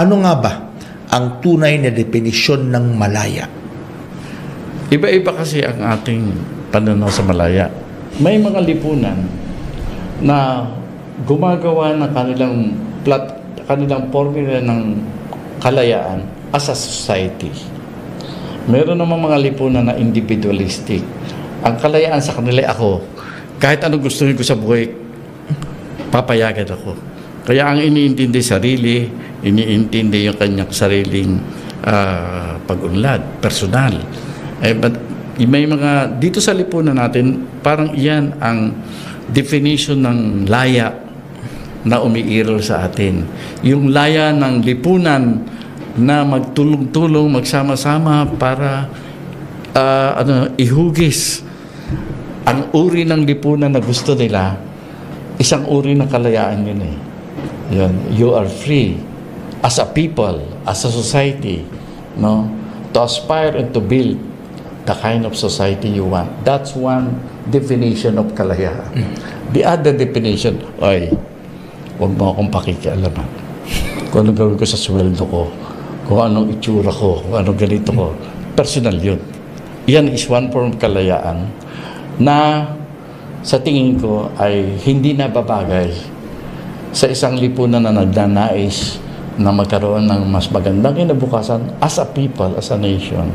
Ano nga ba ang tunay na definisyon ng malaya? Iba-iba kasi ang ating pananaw sa malaya. May mga lipunan na gumagawa ng kanilang formula ng kalayaan as a society. Meron namang mga lipunan na individualistic. Ang kalayaan sa kanila ako, kahit anong gusto ko sa buhay, papayagan ako. Kaya ang iniintindi sarili, iniintindi yung kanyang sariling pag-unlad, personal. But may mga, dito sa lipunan natin, parang iyan ang definition ng laya na umiiral sa atin. Yung laya ng lipunan na magtulong-tulong, magsama-sama para ihugis ang uri ng lipunan na gusto nila. Isang uri ng kalayaan yun eh. Yun. You are free as a people, as a society, no, to aspire and to build the kind of society you want. That's one definition of kalayaan. The other definition, ay, huwag mo akong pakikialaman. Kung anong gawin ko sa sweldo ko, kung anong itsura ko, kung anong ganito ko. Personal yun. Yan is one form of kalayaan na sa tingin ko ay hindi nababagay sa isang lipunan na nagnanais na magkaroon ng mas magandang kinabukasan as a people, as a nation.